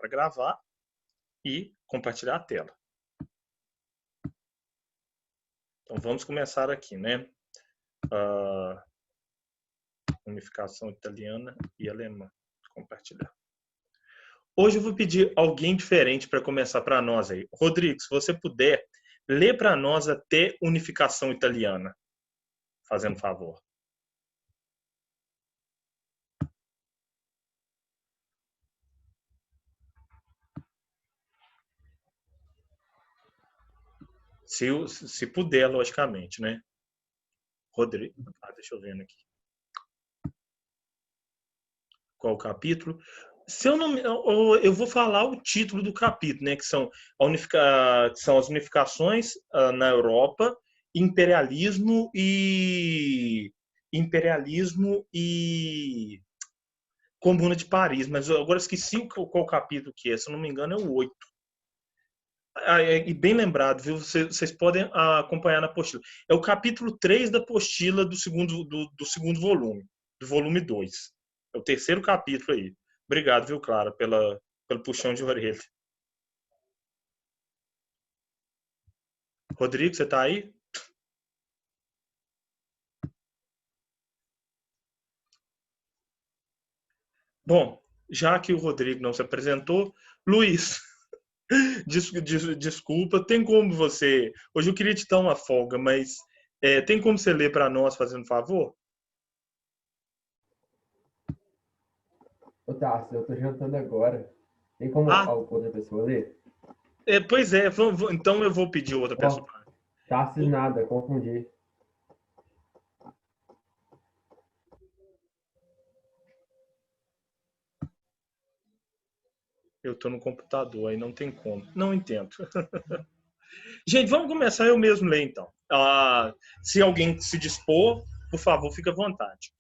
para gravar e compartilhar a tela. Então vamos começar aqui, né? Unificação italiana e alemã. Compartilhar. Hoje eu vou pedir alguém diferente para começar para nós aí. Rodrigo, se você puder, lê para nós até unificação italiana. Fazendo favor. Se puder, logicamente, né? Rodrigo, deixa eu ver aqui. Qual o capítulo? Se eu não, eu vou falar o título do capítulo, né? Que são, são as unificações na Europa, imperialismo e Comuna de Paris. Mas eu agora esqueci qual capítulo que é. Se eu não me engano, é o 8. E bem lembrado, viu? Vocês podem acompanhar na apostila. É o capítulo 3 da apostila do segundo volume, do volume 2. É o terceiro capítulo aí. Obrigado, viu, Clara, pelo puxão de orelha. Rodrigo, você está aí? Bom, já que o Rodrigo não se apresentou, Luiz, desculpa, tem como você... Hoje eu queria te dar uma folga, mas tem como você ler para nós, fazendo favor? Ô, Tarso, eu tô jantando agora. Tem como outra pessoa ler? Pois é, então eu vou pedir outra pessoa. Tarso nada, confundi. Eu tô no computador, aí não tem como. Não entendo. Gente, vamos começar eu mesmo ler, então. Se alguém se dispor, por favor, fique à vontade.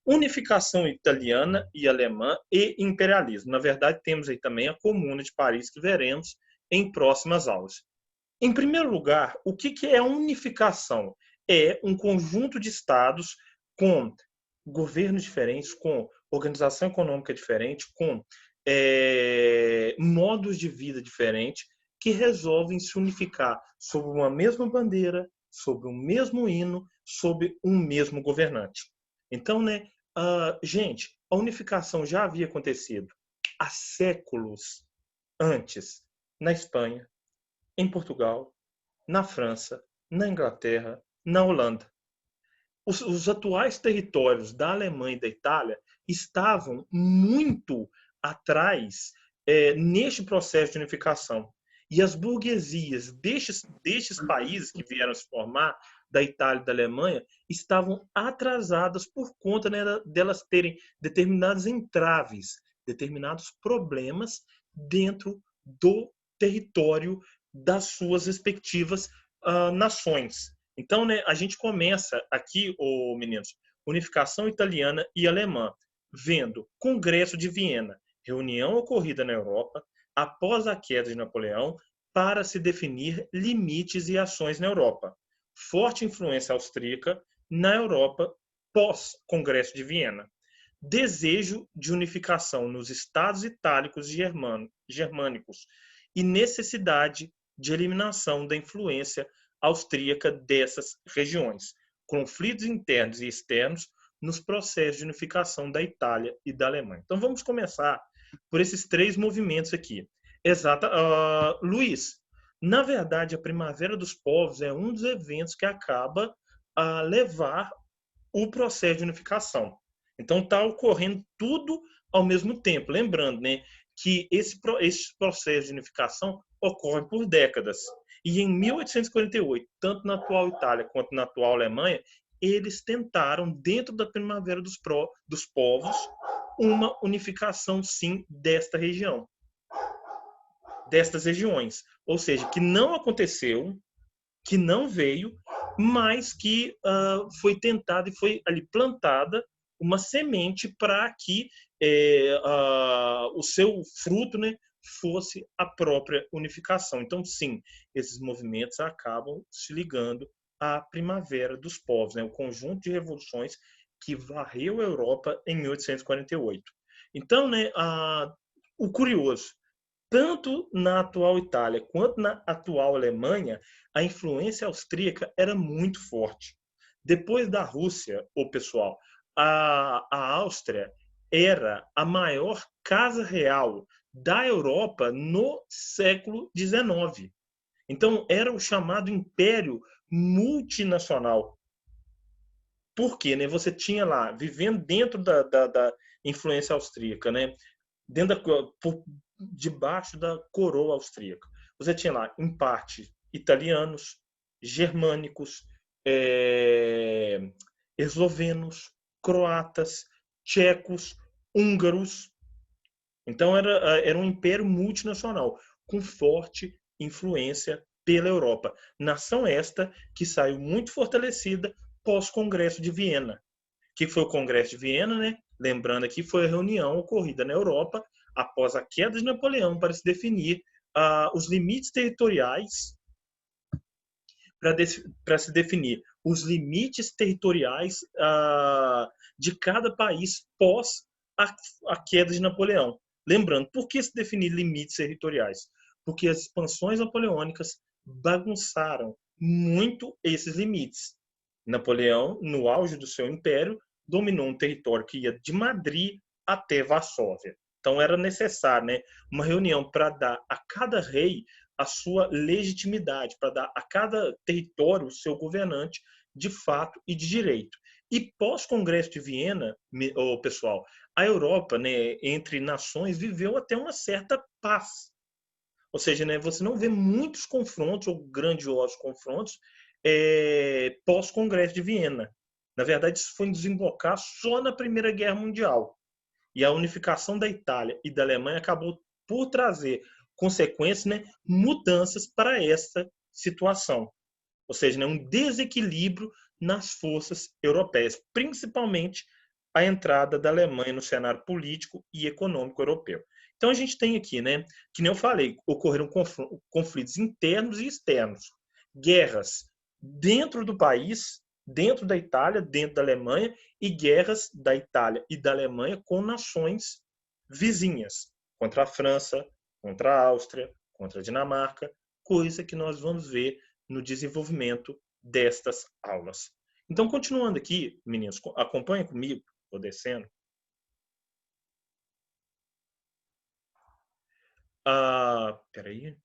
Unificação italiana e alemã e imperialismo. Na verdade, temos aí também a Comuna de Paris, que veremos em próximas aulas. Em primeiro lugar, o que é unificação? É um conjunto de estados com governos diferentes, com organização econômica diferente, com modos de vida diferentes, que resolvem se unificar sob uma mesma bandeira, sob o mesmo hino, sob um mesmo governante. Então, né, gente, a unificação já havia acontecido há séculos antes na Espanha, em Portugal, na França, na Inglaterra, na Holanda. Os atuais territórios da Alemanha e da Itália estavam muito atrás neste processo de unificação. E as burguesias destes países que vieram se formar, da Itália e da Alemanha, estavam atrasadas por conta, né, delas terem determinados entraves, determinados problemas dentro do território das suas respectivas nações. Então, né, a gente começa aqui, meninos, unificação italiana e alemã, vendo Congresso de Viena, reunião ocorrida na Europa após a queda de Napoleão para se definir limites e ações na Europa. Forte influência austríaca na Europa pós-Congresso de Viena. Desejo de unificação nos estados itálicos germânicos e necessidade de eliminação da influência austríaca dessas regiões. Conflitos internos e externos nos processos de unificação da Itália e da Alemanha. Então vamos começar por esses três movimentos aqui. Luiz, na verdade, a Primavera dos Povos é um dos eventos que acaba a levar o processo de unificação. Então está ocorrendo tudo ao mesmo tempo. Lembrando, né, que esse processo de unificação ocorre por décadas. E em 1848, tanto na atual Itália quanto na atual Alemanha, eles tentaram, dentro da Primavera dos Povos, uma unificação, sim, desta região, destas regiões. Ou seja, que não aconteceu, que não veio, mas que foi tentada e foi ali plantada uma semente para que o seu fruto, né, fosse a própria unificação. Então, sim, esses movimentos acabam se ligando à Primavera dos Povos, né, o conjunto de revoluções que varreu a Europa em 1848. Então, né, o curioso, tanto na atual Itália quanto na atual Alemanha, a influência austríaca era muito forte. Depois da Rússia, o pessoal, a Áustria era a maior casa real da Europa no século XIX. Então, era o chamado Império Multinacional. Por quê? Né? Você tinha lá, vivendo dentro da influência austríaca, né? Dentro por debaixo da coroa austríaca. Você tinha lá, em parte, italianos, germânicos, eslovenos, croatas, tchecos, húngaros. Então era um império multinacional, com forte influência pela Europa. Nação esta que saiu muito fortalecida pós-Congresso de Viena. O que foi o Congresso de Viena, né? Lembrando aqui, foi a reunião ocorrida na Europa após a queda de Napoleão para se definir os limites territoriais, para se definir os limites territoriais de cada país pós a queda de Napoleão. Lembrando, por que se definir limites territoriais? Porque as expansões napoleônicas bagunçaram muito esses limites. Napoleão, no auge do seu império, dominou um território que ia de Madrid até Varsóvia. Então era necessário, né, uma reunião para dar a cada rei a sua legitimidade, para dar a cada território o seu governante de fato e de direito. E pós-Congresso de Viena, pessoal, a Europa, né, entre nações, viveu até uma certa paz. Ou seja, né, você não vê muitos confrontos ou grandiosos confrontos pós-Congresso de Viena. Na verdade, isso foi desembocar só na Primeira Guerra Mundial. E a unificação da Itália e da Alemanha acabou por trazer consequências, né, mudanças para essa situação. Ou seja, né, um desequilíbrio nas forças europeias, principalmente a entrada da Alemanha no cenário político e econômico europeu. Então a gente tem aqui, né, que nem eu falei, ocorreram conflitos internos e externos, guerras dentro do país, dentro da Itália, dentro da Alemanha, e guerras da Itália e da Alemanha com nações vizinhas, contra a França, contra a Áustria, contra a Dinamarca, coisa que nós vamos ver no desenvolvimento destas aulas. Então, continuando aqui, meninos, acompanhem comigo, estou descendo. Peraí.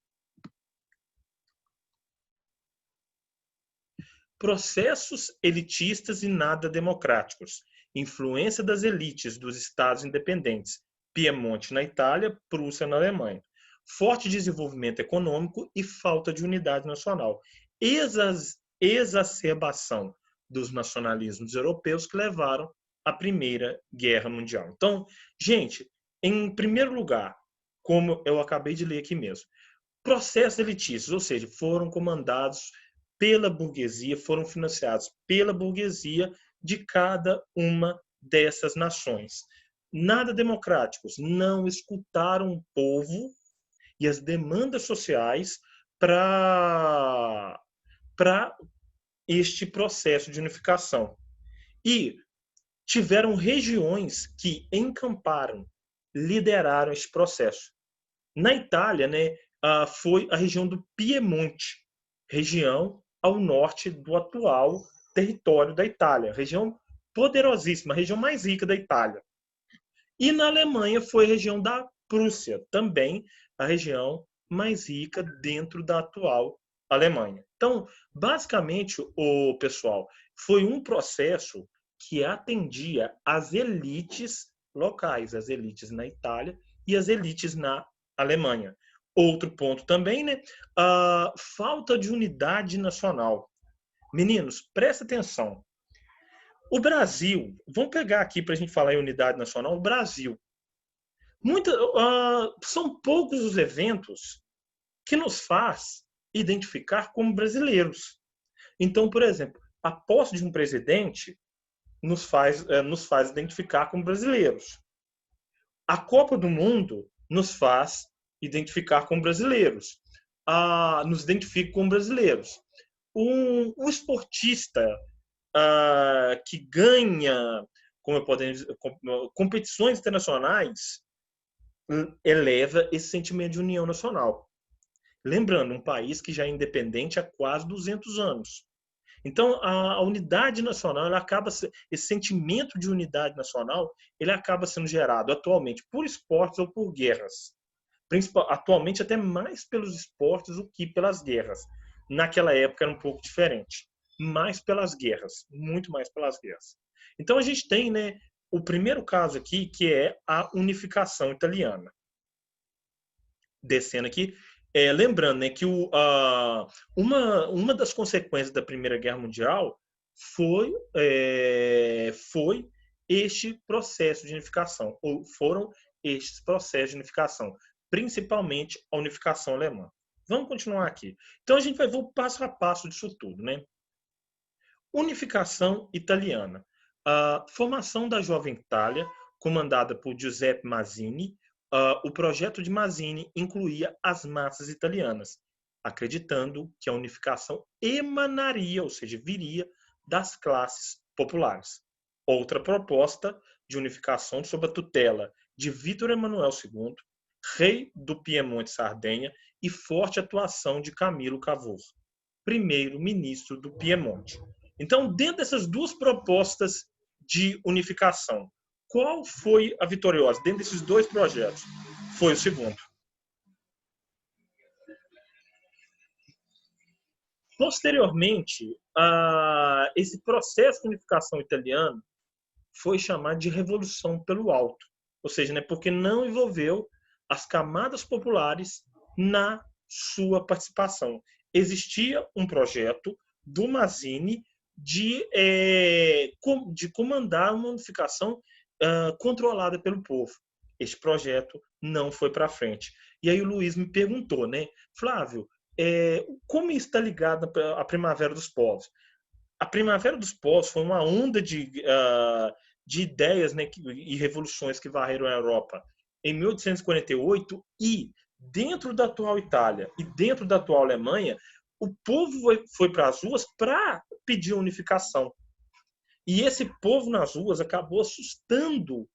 Processos elitistas e nada democráticos. Influência das elites dos estados independentes. Piemonte na Itália, Prússia na Alemanha. Forte desenvolvimento econômico e falta de unidade nacional. Exacerbação dos nacionalismos europeus que levaram à Primeira Guerra Mundial. Então, gente, em primeiro lugar, como eu acabei de ler aqui mesmo, processos elitistas, ou seja, foram comandados pela burguesia, foram financiados pela burguesia de cada uma dessas nações. Nada democráticos, não escutaram o povo e as demandas sociais para este processo de unificação. E tiveram regiões que encamparam, lideraram este processo. Na Itália, né, foi a região do Piemonte, região ao norte do atual território da Itália, região poderosíssima, a região mais rica da Itália. E na Alemanha foi a região da Prússia, também a região mais rica dentro da atual Alemanha. Então, basicamente, o pessoal, foi um processo que atendia às elites locais, as elites na Itália e as elites na Alemanha. Outro ponto também, né? A falta de unidade nacional. Meninos, presta atenção. O Brasil, vamos pegar aqui para a gente falar em unidade nacional, o Brasil. São poucos os eventos que nos faz identificar como brasileiros. Então, por exemplo, a posse de um presidente nos faz identificar como brasileiros. A Copa do Mundo nos faz identificar como brasileiros. Nos identifica como brasileiros. Um esportista que ganha, como eu posso dizer, competições internacionais, eleva esse sentimento de união nacional. Lembrando, um país que já é independente há quase 200 anos. Então, a unidade nacional, ela acaba, esse sentimento de unidade nacional, ele acaba sendo gerado atualmente por esportes ou por guerras. Atualmente, até mais pelos esportes do que pelas guerras. Naquela época era um pouco diferente. Mais pelas guerras, muito mais pelas guerras. Então, a gente tem, né, o primeiro caso aqui, que é a unificação italiana. Descendo aqui, lembrando, né, que uma das consequências da Primeira Guerra Mundial foi este processo de unificação, ou foram estes processos de unificação, principalmente a unificação alemã. Vamos continuar aqui. Então a gente vai ver o passo a passo disso tudo, né? Unificação italiana. A formação da Jovem Itália, comandada por Giuseppe Mazzini. O projeto de Mazzini incluía as massas italianas, acreditando que a unificação emanaria, ou seja, viria das classes populares. Outra proposta de unificação sob a tutela de Vítor Emanuel II, rei do Piemonte e Sardenha, e forte atuação de Camilo Cavour, primeiro-ministro do Piemonte. Então, dentro dessas duas propostas de unificação, qual foi a vitoriosa? Dentro desses dois projetos, foi o segundo. Posteriormente, esse processo de unificação italiano foi chamado de Revolução pelo Alto, ou seja, né, porque não envolveu as camadas populares na sua participação. Existia um projeto do Mazzini de comandar uma unificação controlada pelo povo. Este projeto não foi para frente. E aí o Luiz me perguntou, né, Flávio, como isso está ligado à Primavera dos Povos? A Primavera dos Povos foi uma onda de ideias, né, e revoluções que varreram a Europa em 1848, e dentro da atual Itália e dentro da atual Alemanha, o povo foi para as ruas para pedir unificação. E esse povo nas ruas acabou assustando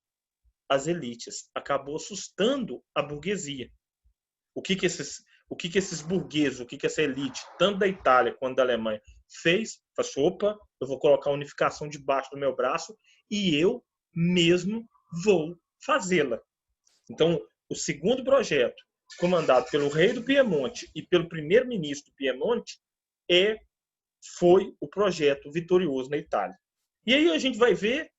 as elites, acabou assustando a burguesia. O que esses burgueses, o que essa elite, tanto da Itália quanto da Alemanha, fez? Falou, opa, eu vou colocar a unificação debaixo do meu braço e eu mesmo vou fazê-la. Então, o segundo projeto, comandado pelo rei do Piemonte e pelo primeiro-ministro do Piemonte, foi o projeto vitorioso na Itália. E aí a gente vai ver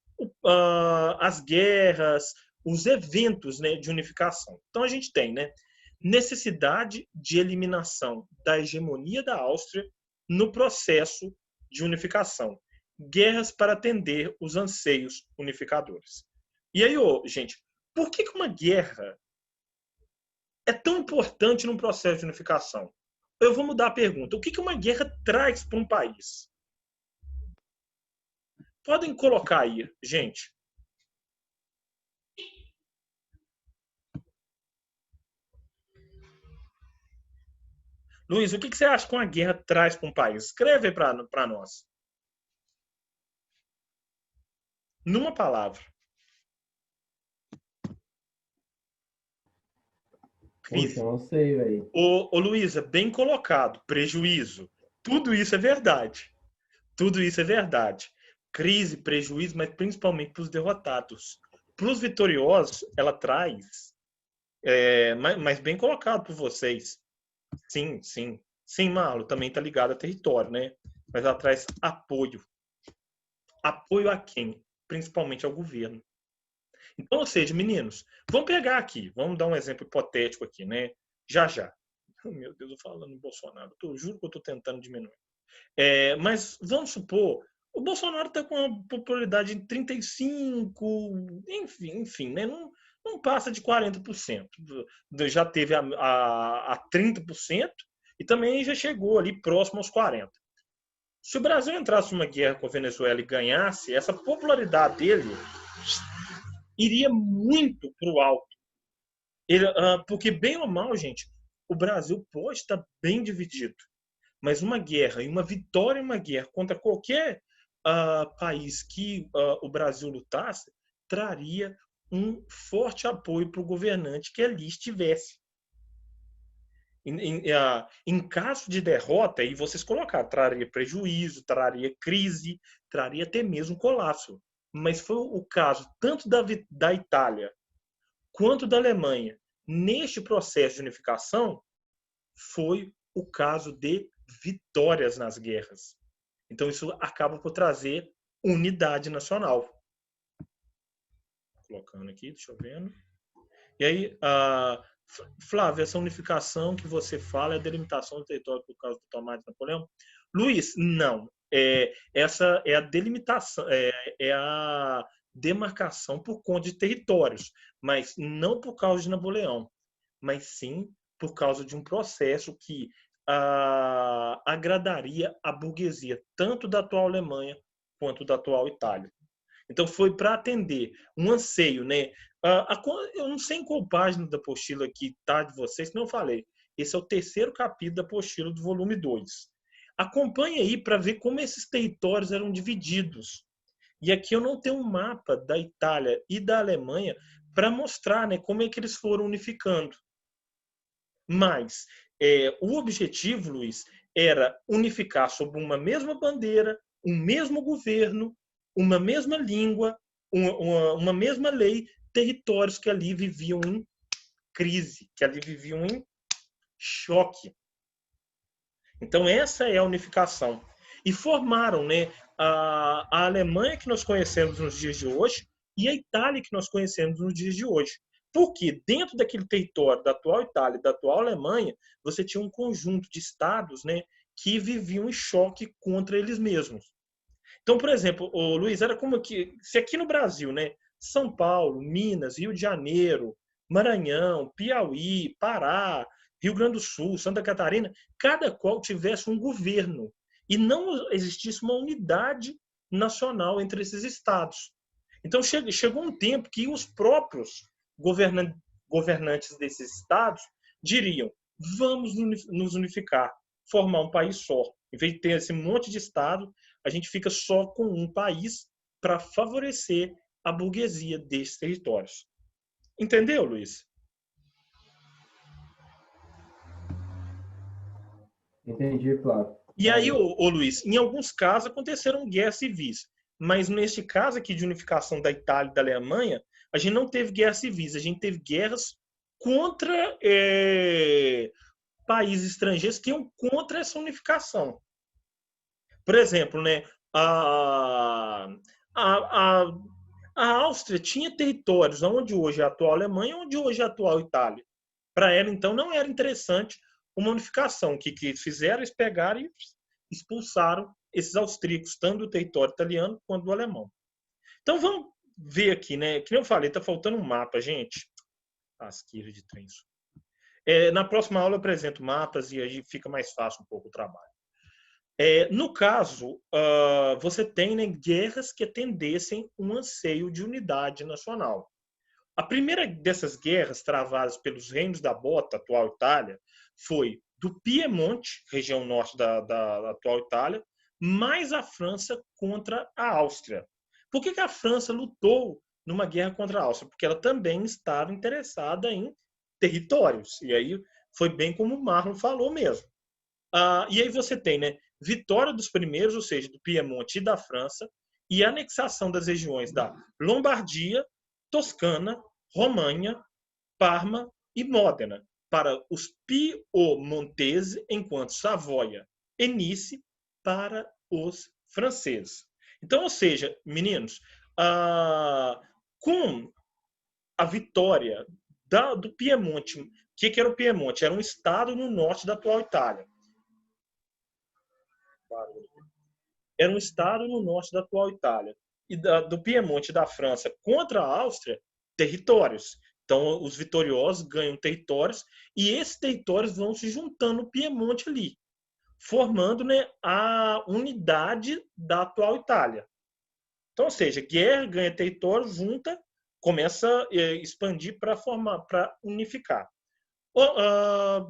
as guerras, os eventos, né, de unificação. Então a gente tem, né, necessidade de eliminação da hegemonia da Áustria no processo de unificação. Guerras para atender os anseios unificadores. E aí, gente, por que uma guerra é tão importante num processo de unificação? Eu vou mudar a pergunta. O que uma guerra traz para um país? Podem colocar aí, gente. Luiz, o que você acha que uma guerra traz para um país? Escreve para nós. Numa palavra. Puxa, eu não sei, velho. Ô, Luísa, bem colocado. Prejuízo. Tudo isso é verdade. Tudo isso é verdade. Crise, prejuízo, mas principalmente para os derrotados. Para os vitoriosos, ela traz, mas bem colocado por vocês. Sim, sim. Sim, Marlo, também está ligado a território, né? Mas ela traz apoio. Apoio a quem? Principalmente ao governo. Então, ou seja, meninos, vamos pegar aqui, vamos dar um exemplo hipotético aqui, né? Já. Oh, meu Deus, eu falando em Bolsonaro, juro que eu estou tentando diminuir. Mas vamos supor, o Bolsonaro está com uma popularidade de 35%, enfim, né? Não passa de 40%. Já teve a 30% e também já chegou ali próximo aos 40%. Se o Brasil entrasse numa guerra com a Venezuela e ganhasse, essa popularidade dele iria muito para o alto. Porque, bem ou mal, gente, o Brasil pode estar bem dividido. Mas uma guerra e uma vitória em uma guerra contra qualquer país que o Brasil lutasse, traria um forte apoio para o governante que ali estivesse. Em caso de derrota, e vocês colocaram, traria prejuízo, traria crise, traria até mesmo colapso. Mas foi o caso tanto da Itália quanto da Alemanha. Neste processo de unificação, foi o caso de vitórias nas guerras. Então, isso acaba por trazer unidade nacional. Colocando aqui, deixa eu ver. E aí, Flávia, essa unificação que você fala é a delimitação do território por causa do tomate de Napoleão? Luiz, não. Essa é a delimitação, é a demarcação por conta de territórios, mas não por causa de Napoleão, mas sim por causa de um processo que agradaria a burguesia, tanto da atual Alemanha quanto da atual Itália. Então, foi para atender um anseio, né? Eu não sei em qual página da apostila aqui tá de vocês, que não falei. Esse é o terceiro capítulo da apostila do volume 2. Acompanhe aí para ver como esses territórios eram divididos. E aqui eu não tenho um mapa da Itália e da Alemanha para mostrar, né, como é que eles foram unificando. Mas o objetivo, Luiz, era unificar sob uma mesma bandeira, um mesmo governo, uma mesma língua, uma mesma lei, territórios que ali viviam em crise, que ali viviam em choque. Então, essa é a unificação. E formaram, né, a Alemanha que nós conhecemos nos dias de hoje e a Itália que nós conhecemos nos dias de hoje. Porque dentro daquele território da atual Itália e da atual Alemanha, você tinha um conjunto de estados, né, que viviam em choque contra eles mesmos. Então, por exemplo, Luiz, era como que se aqui no Brasil, né, São Paulo, Minas, Rio de Janeiro, Maranhão, Piauí, Pará, Rio Grande do Sul, Santa Catarina, cada qual tivesse um governo e não existisse uma unidade nacional entre esses estados. Então chegou um tempo que os próprios governantes desses estados diriam: vamos nos unificar, formar um país só. Em vez de ter esse monte de estado, a gente fica só com um país para favorecer a burguesia desses territórios. Entendeu, Luiz? Entendi, Flávio. E aí, Luiz, em alguns casos aconteceram guerras civis, mas neste caso aqui de unificação da Itália e da Alemanha, a gente não teve guerras civis, a gente teve guerras contra países estrangeiros que iam contra essa unificação. Por exemplo, né, a, a, a Áustria tinha territórios onde hoje é a atual Alemanha, onde hoje é a atual Itália. Para ela, então, não era interessante uma unificação. O que fizeram? Eles pegaram e expulsaram esses austríacos, tanto do território italiano quanto do alemão. Então, vamos ver aqui, né? Que nem eu falei, está faltando um mapa, gente. Asqueira de trem. Na próxima aula eu apresento mapas e aí fica mais fácil um pouco o trabalho. No caso, você tem, né, guerras que atendessem um anseio de unidade nacional. A primeira dessas guerras travadas pelos reinos da Bota, atual Itália, foi do Piemonte, região norte da atual Itália, mais a França contra a Áustria. Por que a França lutou numa guerra contra a Áustria? Porque ela também estava interessada em territórios. E aí foi bem como o Marlon falou mesmo. E aí você tem, né, vitória dos primeiros, ou seja, do Piemonte e da França, e anexação das regiões da Lombardia, Toscana, Romanha, Parma e Módena para os piemonteses, enquanto Savoia e Nice para os franceses. Então, ou seja, meninos, com a vitória do Piemonte, o que era o Piemonte? Era um estado no norte da atual Itália. Era um estado no norte da atual Itália. E do Piemonte da França contra a Áustria, territórios. Então, os vitoriosos ganham territórios e esses territórios vão se juntando no Piemonte ali, formando, né, a unidade da atual Itália. Então, ou seja, guerra, ganha território, junta, começa a expandir para unificar.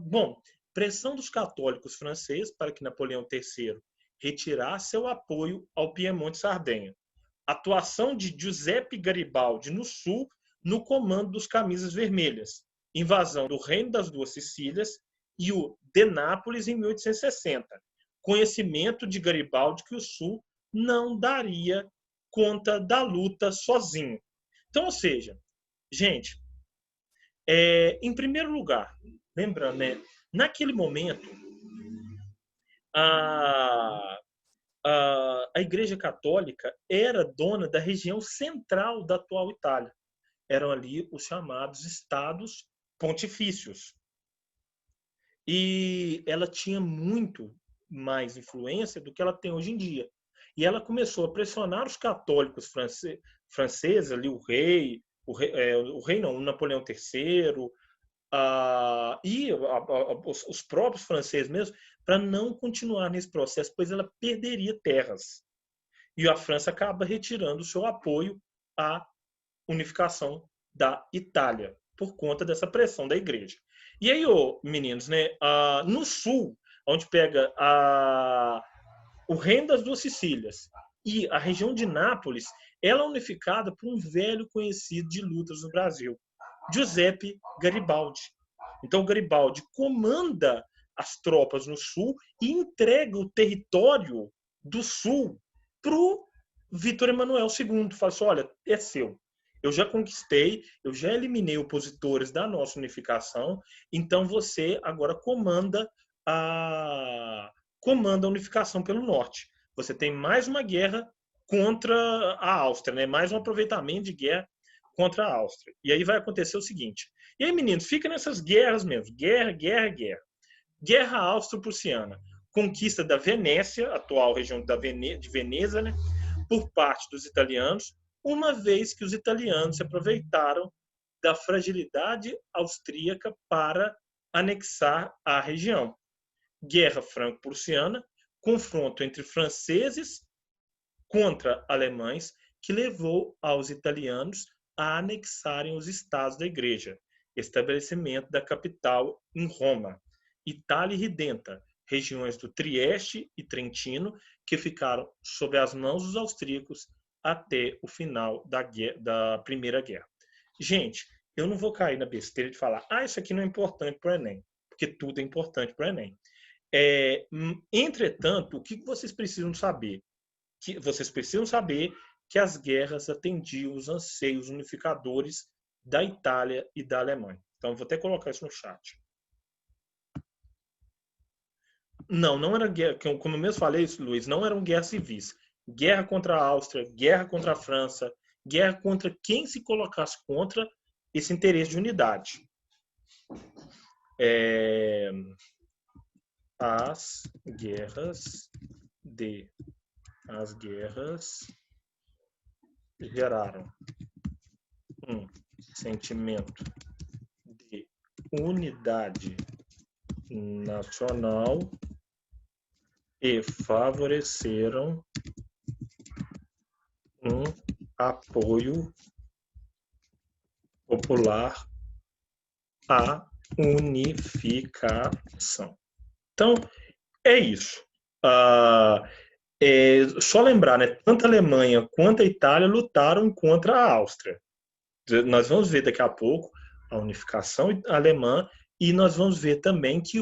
Bom, pressão dos católicos franceses para que Napoleão III retirasse seu apoio ao Piemonte e Sardenha. Atuação de Giuseppe Garibaldi no sul no comando dos Camisas Vermelhas, invasão do Reino das Duas Sicílias e o de Nápoles em 1860. Conhecimento de Garibaldi que o Sul não daria conta da luta sozinho. Então, ou seja, gente, em primeiro lugar, lembrando, né, naquele momento, a Igreja Católica era dona da região central da atual Itália. Eram ali os chamados estados pontifícios. E ela tinha muito mais influência do que ela tem hoje em dia. E ela começou a pressionar os católicos franceses, ali o rei não, o Napoleão III, os próprios franceses mesmo, para não continuar nesse processo, pois ela perderia terras. E a França acaba retirando o seu apoio à unificação da Itália, por conta dessa pressão da igreja. E aí, meninos, né, no sul, onde pega o Reino das Duas Sicílias e a região de Nápoles, ela é unificada por um velho conhecido de lutas no Brasil, Giuseppe Garibaldi. Então, Garibaldi comanda as tropas no sul e entrega o território do sul para o Vítor Emanuel II. Fala assim, olha, é seu. Eu já conquistei, eu já eliminei opositores da nossa unificação, então você agora comanda a unificação pelo norte. Você tem mais uma guerra contra a Áustria, né? Mais um aproveitamento de guerra contra a Áustria. E aí vai acontecer o seguinte. E aí, meninos, fica nessas guerras mesmo. Guerra, guerra, guerra. Guerra Austro-Prussiana. Conquista da Venécia, atual região de Veneza, né? Por parte dos italianos, uma vez que os italianos se aproveitaram da fragilidade austríaca para anexar a região. Guerra Franco-Prussiana, confronto entre franceses contra alemães, que levou aos italianos a anexarem os estados da igreja, estabelecimento da capital em Roma. Itália Ridenta, regiões do Trieste e Trentino, que ficaram sob as mãos dos austríacos até o final da Primeira Guerra. Gente, eu não vou cair na besteira de falar, isso aqui não é importante para o Enem, porque tudo é importante para o Enem. Entretanto, o que vocês precisam saber? Vocês precisam saber que as guerras atendiam os anseios unificadores da Itália e da Alemanha. Então, eu vou até colocar isso no chat. Não era guerra, como eu mesmo falei, Luiz, não eram guerras civis. Guerra contra a Áustria, guerra contra a França, guerra contra quem se colocasse contra esse interesse de unidade. As guerras geraram um sentimento de unidade nacional e favoreceram um apoio popular à unificação. Então, é isso. Só lembrar, né? Tanto a Alemanha quanto a Itália lutaram contra a Áustria. Nós vamos ver daqui a pouco a unificação alemã e nós vamos ver também que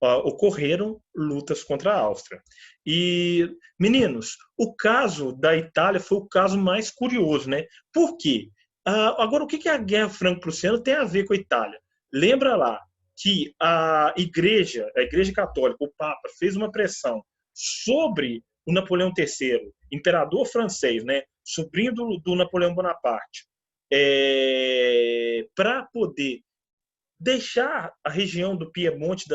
ocorreram lutas contra a Áustria. E, meninos, o caso da Itália foi o caso mais curioso, né? Por quê? Agora, o que a Guerra Franco-Prussiana tem a ver com a Itália? Lembra lá que a Igreja Católica, o Papa, fez uma pressão sobre o Napoleão III, imperador francês, né? Sobrinho do Napoleão Bonaparte, para poder deixar a região do Piemonte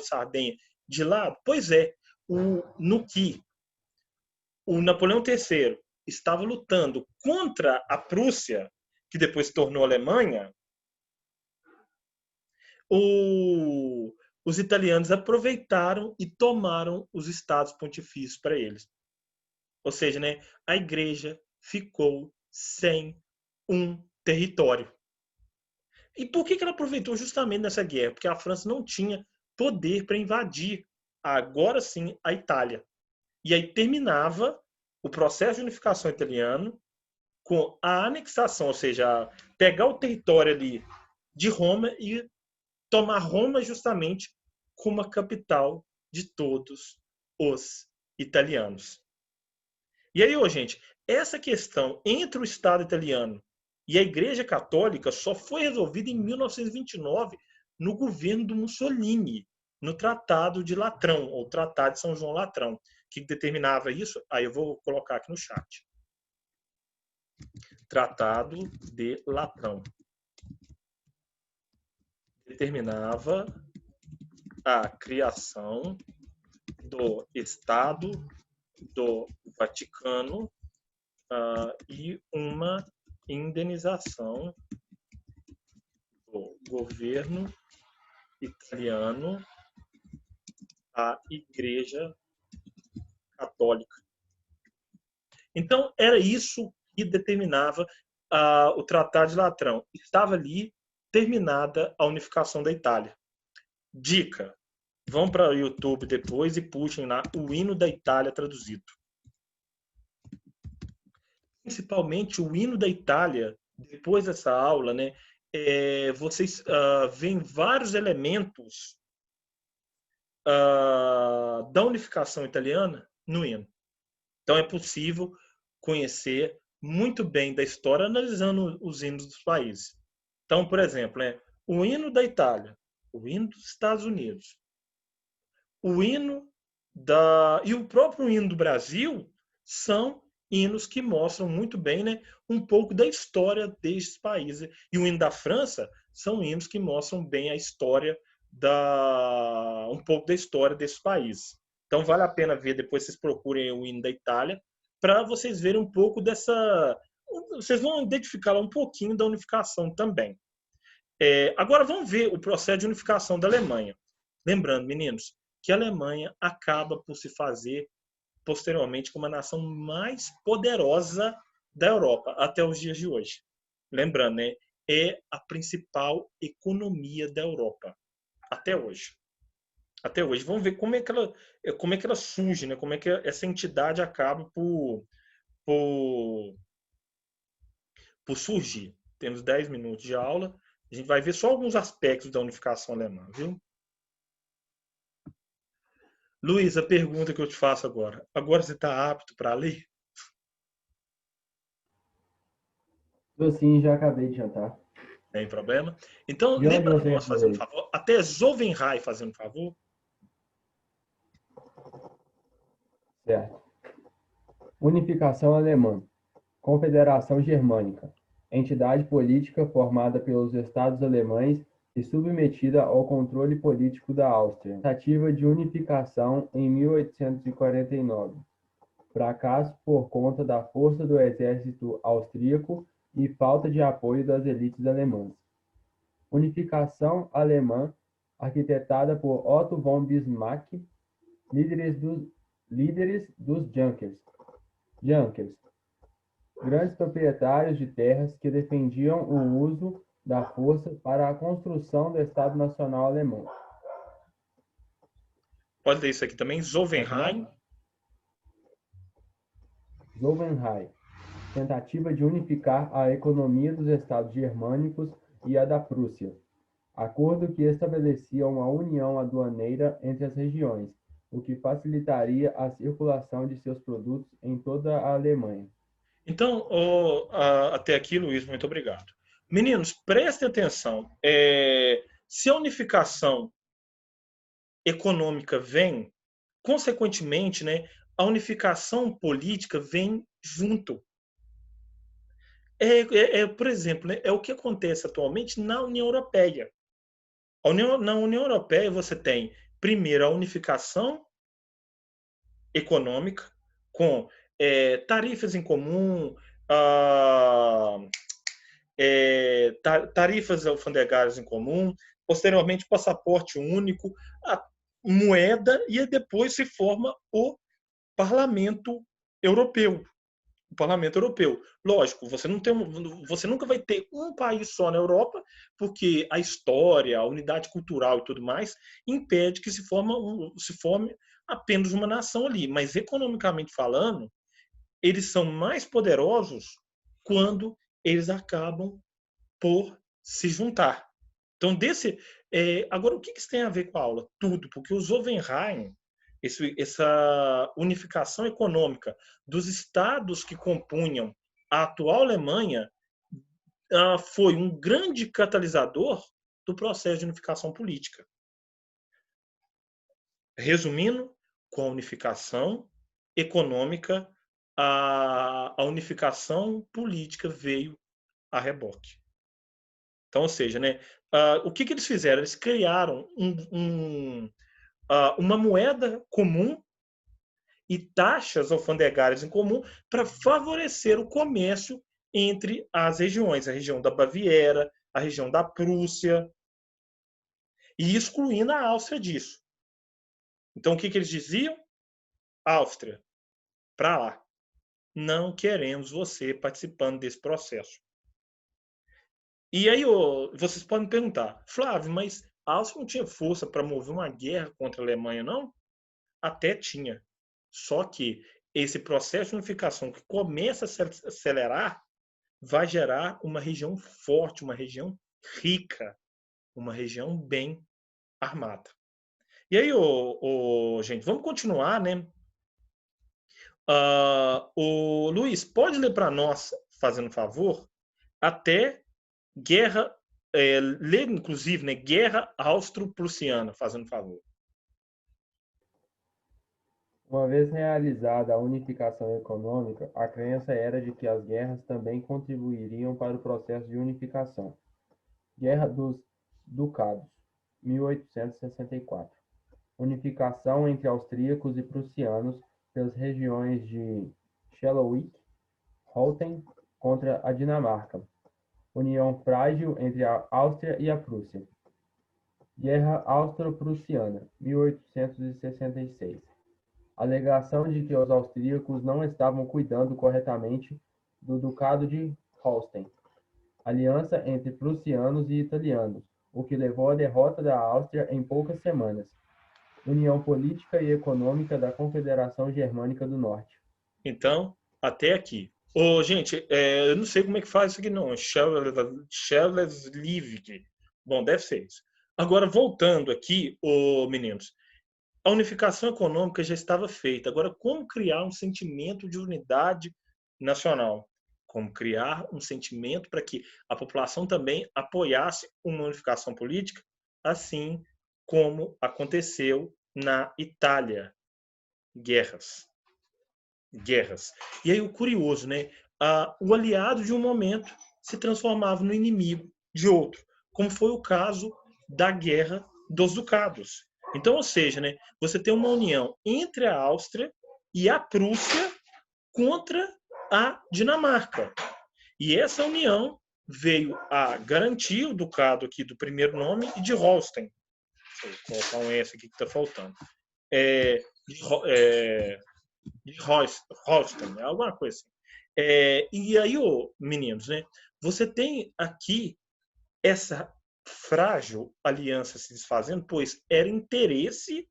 Sardenha de lado? Pois é, no que o Napoleão III estava lutando contra a Prússia, que depois se tornou Alemanha, os italianos aproveitaram e tomaram os estados pontifícios para eles. Ou seja, né, a igreja ficou sem um território. E por que ela aproveitou justamente nessa guerra? Porque a França não tinha poder para invadir, agora sim, a Itália. E aí terminava o processo de unificação italiano com a anexação, ou seja, pegar o território ali de Roma e tomar Roma justamente como a capital de todos os italianos. E aí, gente, essa questão entre o Estado italiano e a Igreja Católica só foi resolvida em 1929 no governo do Mussolini, no Tratado de Latrão, ou Tratado de São João Latrão, que determinava isso. Aí eu vou colocar aqui no chat. Tratado de Latrão. Determinava a criação do Estado do Vaticano e uma indenização do governo italiano à Igreja Católica. Então, era isso que determinava o Tratado de Latrão. Estava ali terminada a unificação da Itália. Dica: vão para o YouTube depois e puxem lá o hino da Itália traduzido. Principalmente o hino da Itália, depois dessa aula, né, vocês veem vários elementos da unificação italiana no hino. Então é possível conhecer muito bem da história analisando os hinos dos países. Então, por exemplo, o hino da Itália, o hino dos Estados Unidos, o hino e o próprio hino do Brasil são hinos que mostram muito bem, né, um pouco da história destes países. E o hino da França são hinos que mostram bem a história um pouco da história desses países. Então vale a pena ver, depois vocês procurem o hino da Itália, para vocês verem um pouco dessa... Vocês vão identificar lá um pouquinho da unificação também. Agora vamos ver o processo de unificação da Alemanha. Lembrando, meninos, que a Alemanha acaba por se fazer posteriormente como a nação mais poderosa da Europa até os dias de hoje. Lembrando, né, é a principal economia da Europa até hoje. Até hoje. Vamos ver como é que ela surge, né? Como é que essa entidade acaba por surgir. Temos 10 minutos de aula. A gente vai ver só alguns aspectos da unificação alemã, viu? Luiz, a pergunta que eu te faço agora. Agora você está apto para ler? Eu sim, já acabei de jantar. Tem problema? Então, De onde lembra você nós, fazendo um veio? favor. Até Zovenhai, fazendo um favor. Certo. Unificação alemã. Confederação Germânica. Entidade política formada pelos Estados alemães e submetida ao controle político da Áustria. Tentativa de unificação em 1849. Fracasso por conta da força do exército austríaco e falta de apoio das elites alemãs. Unificação alemã, arquitetada por Otto von Bismarck, líderes dos Junkers, grandes proprietários de terras que defendiam o uso da força para a construção do Estado Nacional Alemão. Pode ler isso aqui também. Zovenheim. Zovenheim. Tentativa de unificar a economia dos estados germânicos e a da Prússia. Acordo que estabelecia uma união aduaneira entre as regiões, o que facilitaria a circulação de seus produtos em toda a Alemanha. Então, até aqui, Luiz, muito obrigado. Meninos, prestem atenção. Se a unificação econômica vem, consequentemente, né, a unificação política vem junto. Por exemplo, né, é o que acontece atualmente na União Europeia. Na União Europeia você tem, primeiro, a unificação econômica com tarifas em comum, tarifas alfandegárias em comum, posteriormente passaporte único, a moeda, e depois se forma o Parlamento Europeu. O Parlamento Europeu. Lógico, você nunca vai ter um país só na Europa, porque a história, a unidade cultural e tudo mais impede que se forme apenas uma nação ali. Mas economicamente falando, eles são mais poderosos quando eles acabam por se juntar. Então, agora, o que isso tem a ver com a aula? Tudo, porque o Zollverein, essa unificação econômica dos estados que compunham a atual Alemanha, foi um grande catalisador do processo de unificação política. Resumindo, com a unificação econômica, a unificação política veio a reboque. Então, ou seja, né, o que eles fizeram? Eles criaram uma moeda comum e taxas alfandegárias em comum para favorecer o comércio entre as regiões, a região da Baviera, a região da Prússia, e excluindo a Áustria disso. Então, o que eles diziam? Áustria, para lá. Não queremos você participando desse processo. E aí, vocês podem perguntar, Flávio, mas a Áustria não tinha força para mover uma guerra contra a Alemanha, não? Até tinha. Só que esse processo de unificação que começa a se acelerar vai gerar uma região forte, uma região rica, uma região bem armada. E aí, gente, vamos continuar, né? O Luiz, pode ler para nós, fazendo um favor, até guerra, ler inclusive, né, Guerra Austro-Prussiana, fazendo um favor. Uma vez realizada a unificação econômica, a crença era de que as guerras também contribuiriam para o processo de unificação. Guerra dos Ducados, 1864. Unificação entre austríacos e prussianos pelas regiões de Schleswig, Holstein contra a Dinamarca. União frágil entre a Áustria e a Prússia. Guerra Austro-Prussiana, 1866. Alegação de que os austríacos não estavam cuidando corretamente do Ducado de Holstein. Aliança entre prussianos e italianos, o que levou à derrota da Áustria em poucas semanas. União política e econômica da Confederação Germânica do Norte. Então, até aqui. Gente, eu não sei como é que faz isso aqui, não. Schleswig. Bom, deve ser isso. Agora, voltando aqui, meninos, a unificação econômica já estava feita. Agora, como criar um sentimento de unidade nacional? Como criar um sentimento para que a população também apoiasse uma unificação política, assim como aconteceu na Itália. Guerras. E aí o curioso, né? O aliado de um momento se transformava no inimigo de outro, como foi o caso da Guerra dos Ducados. Então, ou seja, né, você tem uma união entre a Áustria e a Prússia contra a Dinamarca. E essa união veio a garantir o ducado aqui do primeiro nome e de Holstein. Deixa eu colocar um S aqui que está faltando. De Holstein, alguma coisa assim. E aí, meninos, né, você tem aqui essa frágil aliança se desfazendo, pois era interesse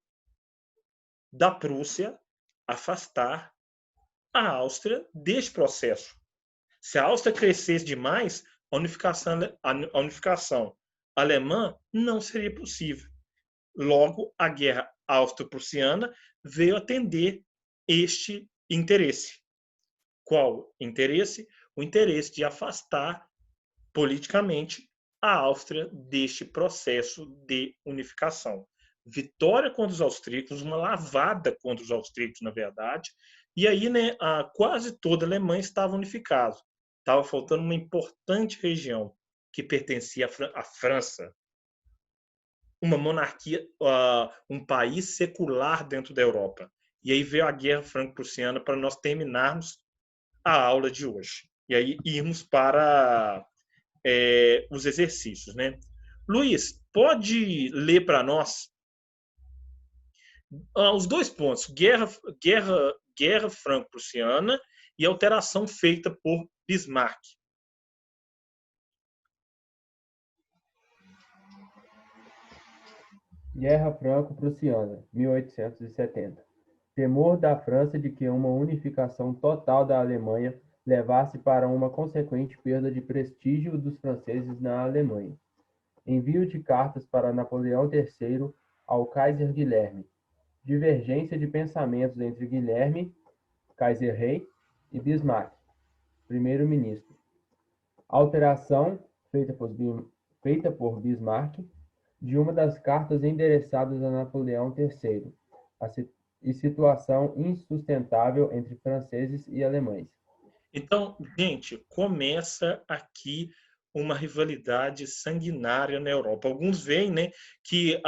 da Prússia afastar a Áustria deste processo. Se a Áustria crescesse demais, a unificação alemã não seria possível. Logo, a guerra austro-prussiana veio atender este interesse. Qual interesse? O interesse de afastar politicamente a Áustria deste processo de unificação. Vitória contra os austríacos, uma lavada contra os austríacos, na verdade, e aí, né, quase toda a Alemanha estava unificada. Estava faltando uma importante região que pertencia à França, uma monarquia, um país secular dentro da Europa. E aí veio a Guerra Franco-Prussiana para nós terminarmos a aula de hoje. E aí irmos para os exercícios, né? Luiz, pode ler para nós os dois pontos: guerra franco-prussiana e alteração feita por Bismarck. Guerra Franco-Prussiana, 1870. Temor da França de que uma unificação total da Alemanha levasse para uma consequente perda de prestígio dos franceses na Alemanha. Envio de cartas para Napoleão III ao Kaiser Guilherme. Divergência de pensamentos entre Guilherme, Kaiser-Rei, e Bismarck, primeiro-ministro. Alteração feita por Bismarck de uma das cartas endereçadas a Napoleão III, e situação insustentável entre franceses e alemães. Então, gente, começa aqui uma rivalidade sanguinária na Europa. Alguns veem, né, que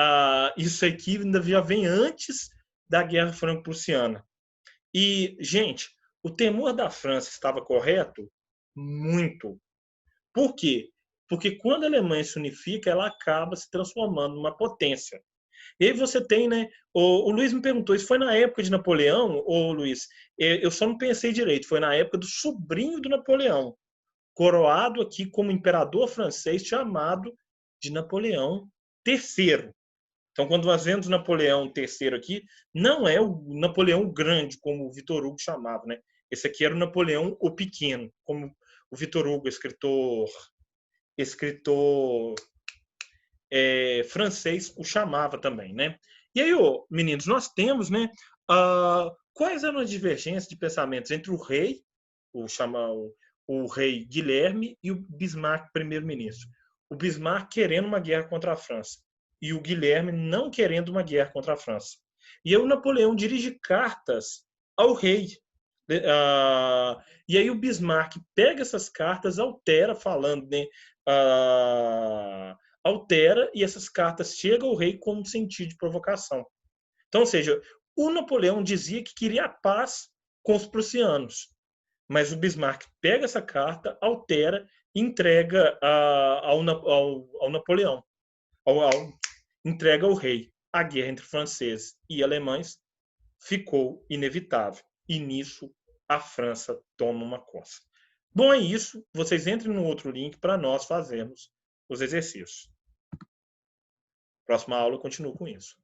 isso aqui ainda já vem antes da Guerra Franco-Prussiana. E, gente, o temor da França estava correto? Muito. Por quê? Porque quando a Alemanha se unifica, ela acaba se transformando numa potência. E aí você tem, né? O Luiz me perguntou, isso foi na época de Napoleão, ô Luiz? Eu só não pensei direito, foi na época do sobrinho do Napoleão, coroado aqui como imperador francês, chamado de Napoleão III. Então, quando nós vemos Napoleão III aqui, não é o Napoleão Grande, como o Vitor Hugo chamava, né? Esse aqui era o Napoleão o Pequeno, como o Vitor Hugo, escritor francês, o chamava também, né? E aí, meninos, nós temos, né? Quais eram as divergências de pensamentos entre o rei, o rei Guilherme, e o Bismarck, primeiro-ministro? O Bismarck querendo uma guerra contra a França e o Guilherme não querendo uma guerra contra a França. E aí o Napoleão dirige cartas ao rei. E aí o Bismarck pega essas cartas, altera, falando, né? Altera, e essas cartas chegam ao rei como sentido de provocação. Então, ou seja, o Napoleão dizia que queria a paz com os prussianos, mas o Bismarck pega essa carta, altera e entrega ao Napoleão, entrega ao rei. A guerra entre franceses e alemães ficou inevitável, e nisso a França toma uma coça. Bom, é isso. Vocês entrem no outro link para nós fazermos os exercícios. Próxima aula eu continuo com isso.